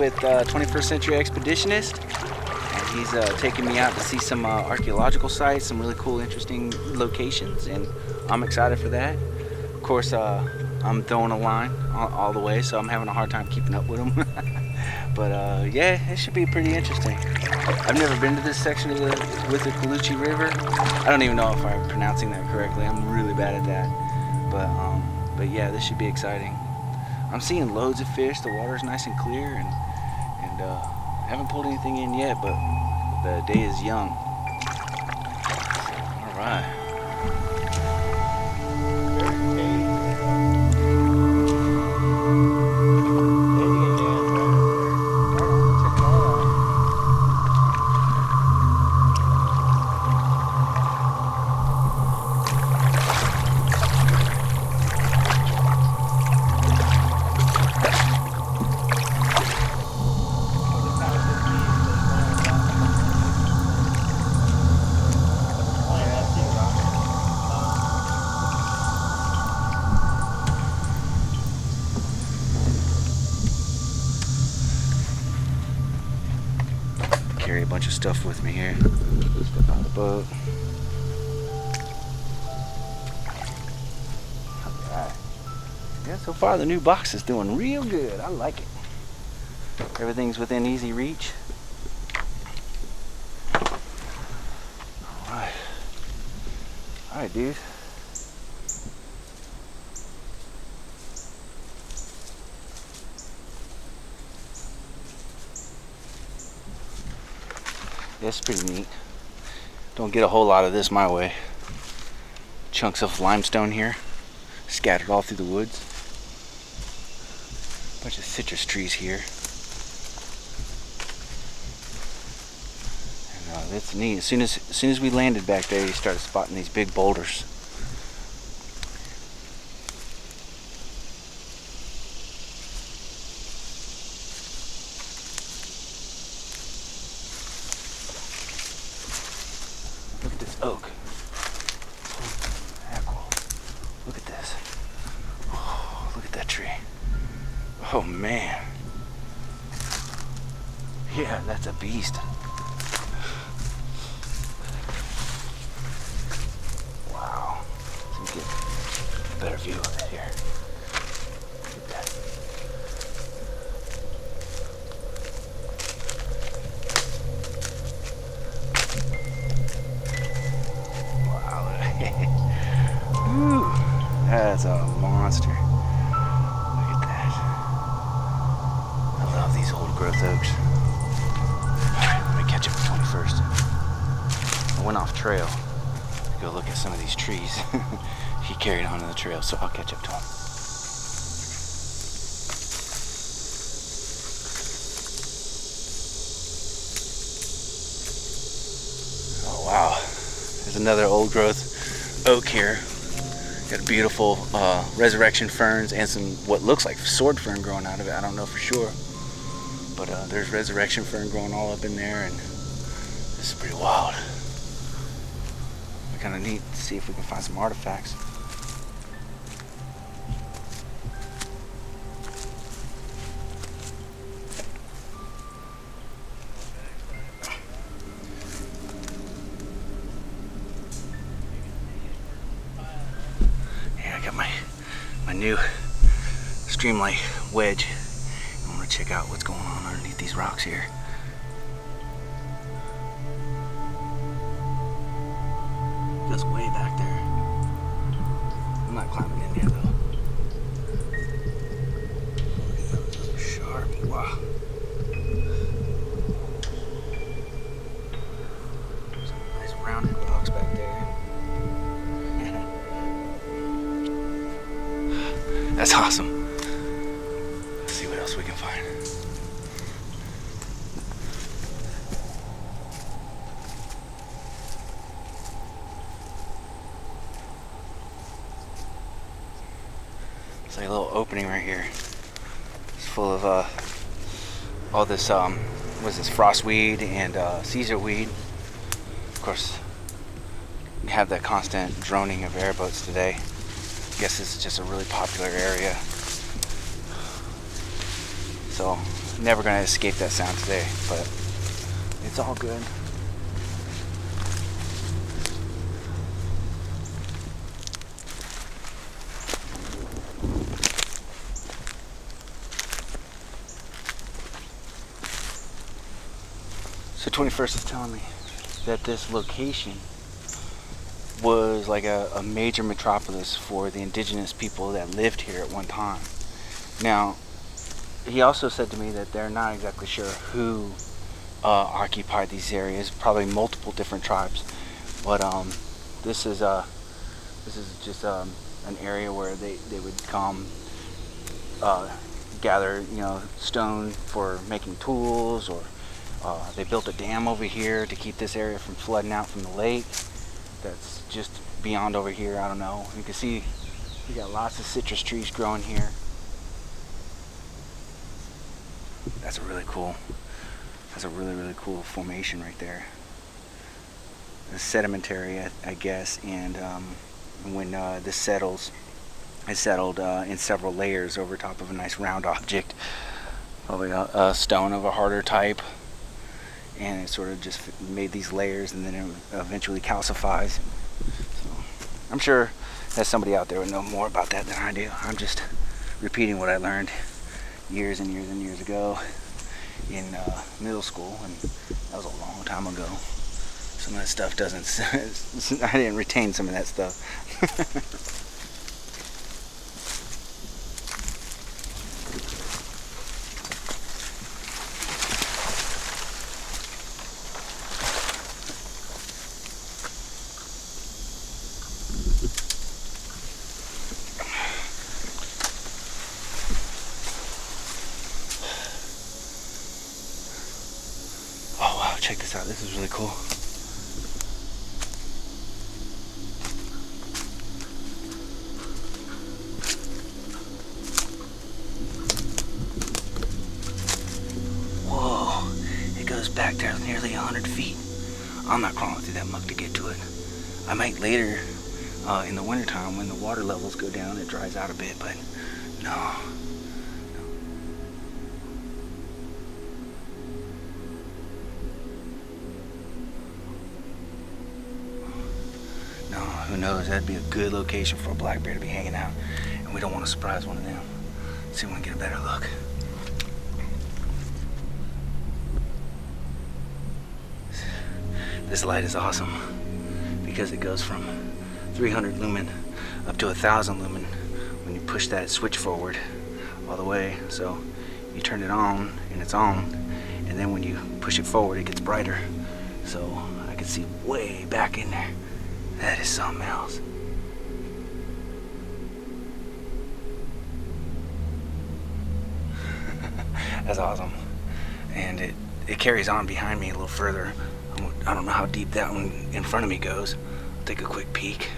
with 21st Century Expeditionist, and he's taking me out to see some archaeological sites, some really cool, interesting locations, and I'm excited for that. Of course, I'm throwing a line all the way, so I'm having a hard time keeping up with him. But yeah, it should be pretty interesting. I've never been to this section of the Withlacoochee River. I don't even know if I'm pronouncing that correctly. I'm really bad at that. But yeah, this should be exciting. I'm seeing loads of fish. The water's nice and clear, and haven't pulled anything in yet, but the day is young. All right. Carry a bunch of stuff with me here. Step out of the boat. Alright. Yeah, so far the new box is doing real good. I like it. Everything's within easy reach. Alright. Alright, dude. That's pretty neat. Don't get a whole lot of this my way. Chunks of limestone here, scattered all through the woods. Bunch of citrus trees here. And that's neat. As soon as we landed back there, you started spotting these big boulders. Look at this oak. Look at this. Oh, look at that tree. Oh man. Yeah, that's a beast. Wow. Let's get a better view of it here. Look at that. Woo, that's a monster. Look at that. I love these old growth oaks. Alright, let me catch up with 21st. I went off trail to go look at some of these trees. He carried on to the trail, so I'll catch up to him. Oh wow, there's another old growth oak here. Got beautiful resurrection ferns and some what looks like sword fern growing out of it. I don't know for sure, but there's resurrection fern growing all up in there, and this is pretty wild. Kind of neat to see if we can find some artifacts. My new STREAMLIGHT wedge. I want to check out what's going on underneath these rocks here. It goes way back there. I'm not climbing in there though. Those are sharp. Wow. Some nice rounded rocks back there. That's awesome. Let's see what else we can find. It's like a little opening right here. It's full of all this what is this, frostweed and Caesar weed. Of course, we have that constant droning of airboats today. I guess this is just a really popular area. So never gonna escape that sound today, but it's all good. So 21st is telling me that this location was like a major metropolis for the indigenous people that lived here at one time. Now, he also said to me that they're not exactly sure who occupied these areas, probably multiple different tribes, but this is just an area where they would come gather, you know, stone for making tools, or they built a dam over here to keep this area from flooding out from the lake. That's just beyond over here. I don't know. You can see we got lots of citrus trees growing here. That's a really cool formation right there. It's sedimentary, I guess, and when this settles, it settled in several layers over top of a nice round object, probably a stone of a harder type, and it sort of just made these layers, and then it eventually calcifies. So I'm sure that somebody out there would know more about that than I do. I'm just repeating what I learned years and years and years ago in middle school, and that was a long time ago. Some of that stuff doesn't, I didn't retain some of that stuff. Oh wow, check this out. This is really cool. Whoa, it goes back there nearly 100 feet. I'm not crawling through that muck to get to it. I might later in the wintertime when the water levels go down, it dries out a bit, but no. Who knows? That'd be a good location for a black bear to be hanging out, and we don't want to surprise one of them. Let's see if we can get a better look. This light is awesome because it goes from 300 lumen up to 1,000 lumen when you push that switch forward all the way. So you turn it on and it's on, and then when you push it forward it gets brighter. So I can see way back in there. That is something else. That's awesome. And it carries on behind me a little further. I don't know how deep that one in front of me goes. I'll take a quick peek,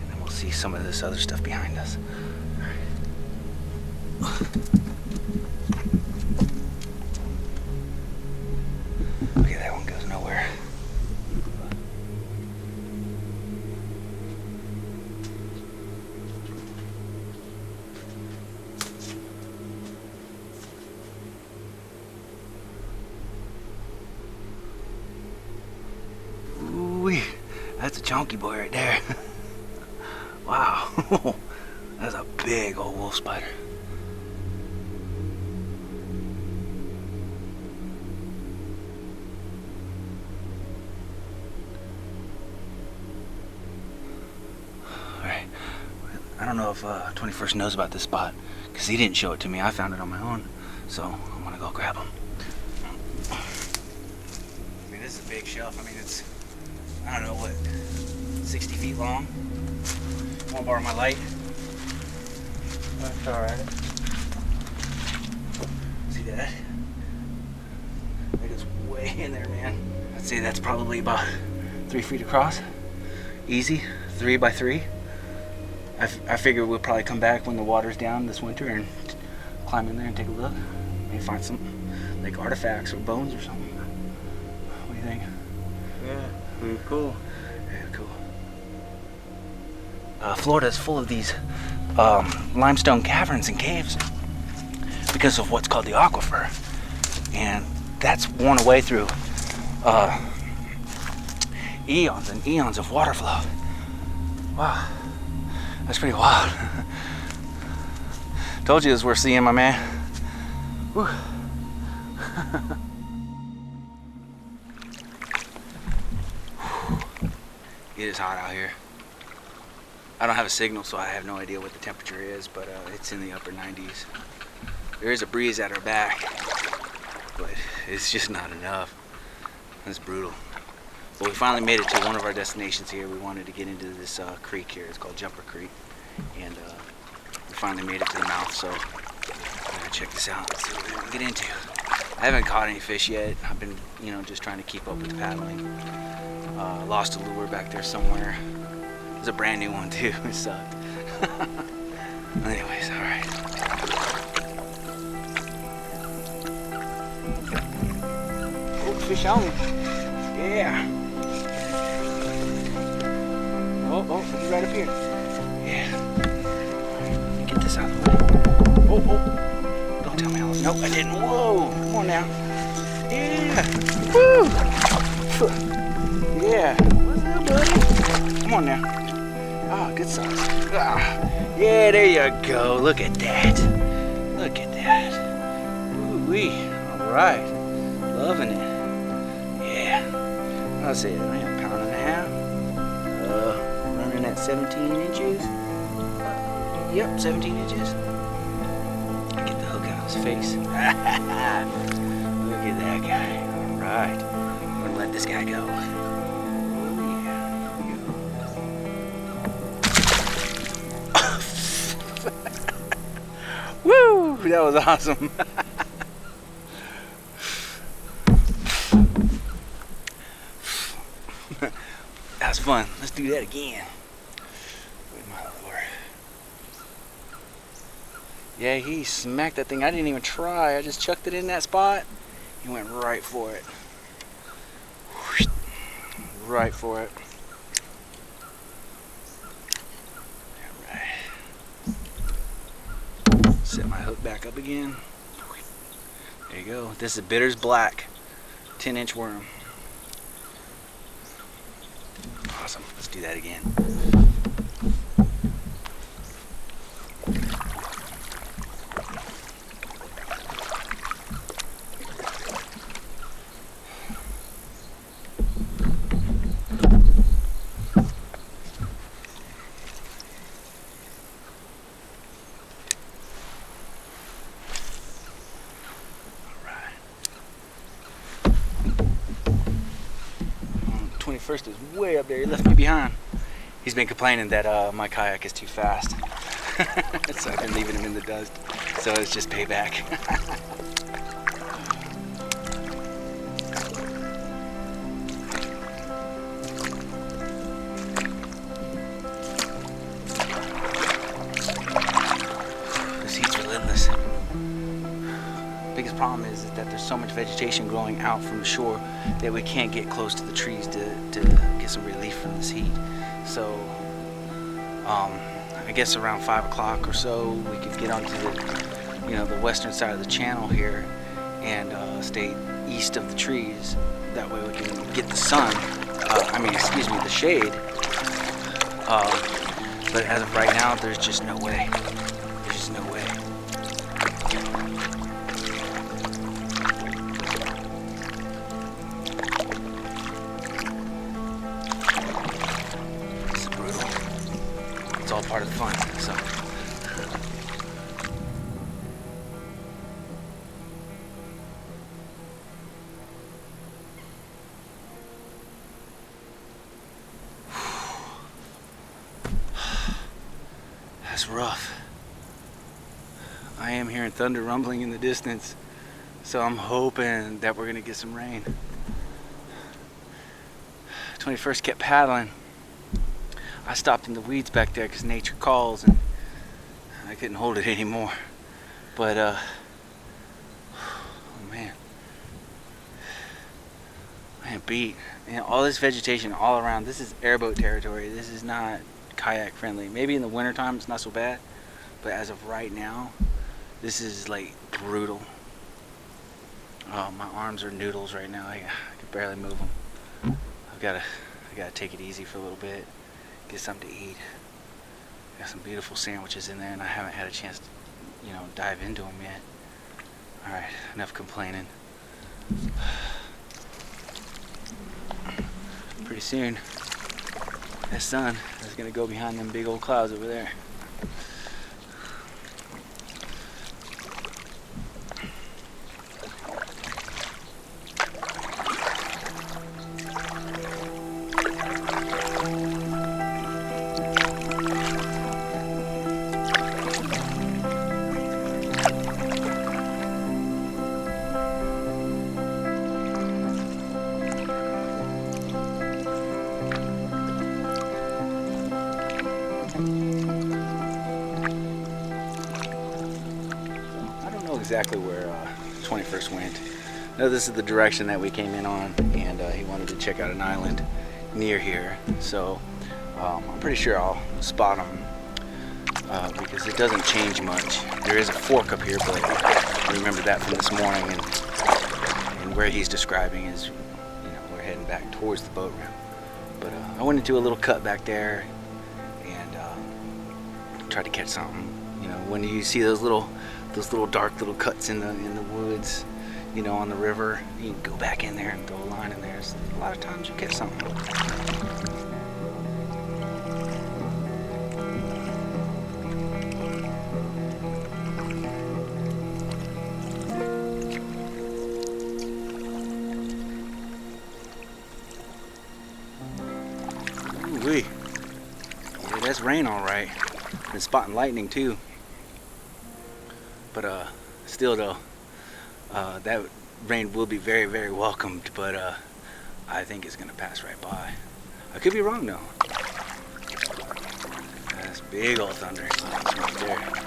and then we'll see some of this other stuff behind us. Okay, that one goes nowhere. That's a chunky boy right there. Wow. That's a big old wolf spider. Alright. I don't know if 21st knows about this spot, because he didn't show it to me. I found it on my own. So I'm gonna go grab him. I mean, this is a big shelf. I mean, it's, I don't know what, 60 feet long. Want to borrow my light? That's alright. See that? That goes way in there, man. I'd say that's probably about 3 feet across. Easy, 3 by 3. I figure we'll probably come back when the water's down this winter and climb in there and take a look. Maybe find some like artifacts or bones or something. What do you think? Yeah, pretty cool. Yeah, cool. Florida is full of these limestone caverns and caves because of what's called the aquifer. and that's worn away through eons and eons of water flow. Wow, that's pretty wild. Told you it was worth seeing, my man. Whew. It is hot out here. I don't have a signal, so I have no idea what the temperature is, but it's in the upper 90s. There is a breeze at our back, but it's just not enough. It's brutal. But we finally made it to one of our destinations here. We wanted to get into this creek here. It's called Jumper Creek, and we finally made it to the mouth. So I'm gonna check this out and see what we can get into. I haven't caught any fish yet. I've been, just trying to keep up with the paddling. Lost a lure back there somewhere. It was a brand new one too. It sucked. Anyways, all right. Oh, fish on. Yeah. Oh, he's right up here. Yeah. Get this out of the way. Oh. Don't tell me I was. Nope, I didn't. Whoa. Come on now. Yeah. Woo. Yeah. What's up, buddy? Come on now. Ah, good size. Ah. Yeah, there you go. Look at that. Look at that. Woo-wee. All right. Loving it. Yeah. I'll say it. A pound and a half. Running at 17 inches. Yep, 17 inches. Get the hook out of his face. Look at that guy. All right. I'm gonna let this guy go. Oh yeah. Woo! That was awesome. That was fun. Let's do that again. With my lure. Yeah, he smacked that thing. I didn't even try. I just chucked it in that spot. He went right for it. Right for it. Alright. Set my hook back up again. There you go. This is Bitters Black 10-inch worm. Awesome. Let's do that again. All right. 21st is way up there. He left me behind. He's been complaining that my kayak is too fast. So I've been leaving him in the dust. So it's just payback. This heat's relentless. Biggest problem is that there's so much vegetation growing out from the shore that we can't get close to the trees to get some relief from this heat. So I guess around 5 o'clock or so we could get onto the western side of the channel here and stay east of the trees. That way we can get the sun, the shade. But as of right now, there's just no way. There's just no way. It's all part of the fun, so. That's rough. I am hearing thunder rumbling in the distance, so I'm hoping that we're gonna get some rain. 21st kept paddling. I stopped in the weeds back there because nature calls and I couldn't hold it anymore. But, oh man. Man, beat. And all this vegetation all around. This is airboat territory. This is not kayak friendly. Maybe in the wintertime it's not so bad. But as of right now, this is like brutal. Oh, my arms are noodles right now. I can barely move them. I gotta take it easy for a little bit, get something to eat. Got some beautiful sandwiches in there, and I haven't had a chance to, dive into them yet. All right, enough complaining. Pretty soon, that sun is gonna go behind them big old clouds over there. Exactly where 21st went. I know this is the direction that we came in on, and he wanted to check out an island near here, so I'm pretty sure I'll spot him because it doesn't change much. There is a fork up here, but I remember that from this morning, and where he's describing is, we're heading back towards the boat ramp. But I went into a little cut back there and tried to catch something. When you see those little dark little cuts in the woods, on the river, you can go back in there and throw a line in there. So a lot of times you catch something. Ooh-wee. Yeah, that's rain all right. Been spotting lightning too. But still though, that rain will be very, very welcomed, but I think it's gonna pass right by. I could be wrong though. That's big old thunder right there.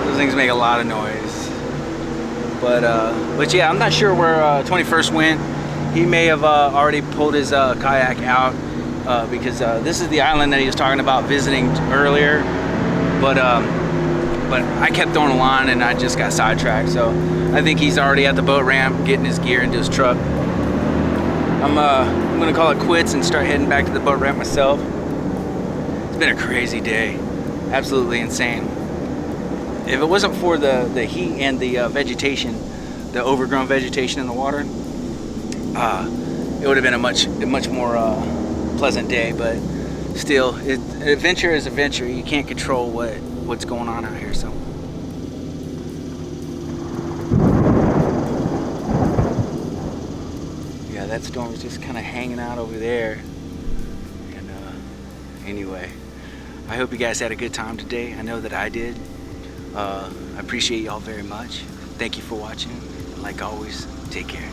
Those things make a lot of noise. But yeah, I'm not sure where 21st went. He may have already pulled his kayak out because this is the island that he was talking about visiting earlier. But I kept throwing a line and I just got sidetracked. So I think he's already at the boat ramp getting his gear into his truck. I'm gonna call it quits and start heading back to the boat ramp myself. It's been a crazy day, absolutely insane. If it wasn't for the heat and the vegetation, the overgrown vegetation in the water, it would have been a much more pleasant day. But still, adventure is adventure. You can't control what's going on out here. So. Yeah, that storm is just kind of hanging out over there. And anyway, I hope you guys had a good time today. I know that I did. I appreciate y'all very much. Thank you for watching. Like always, take care.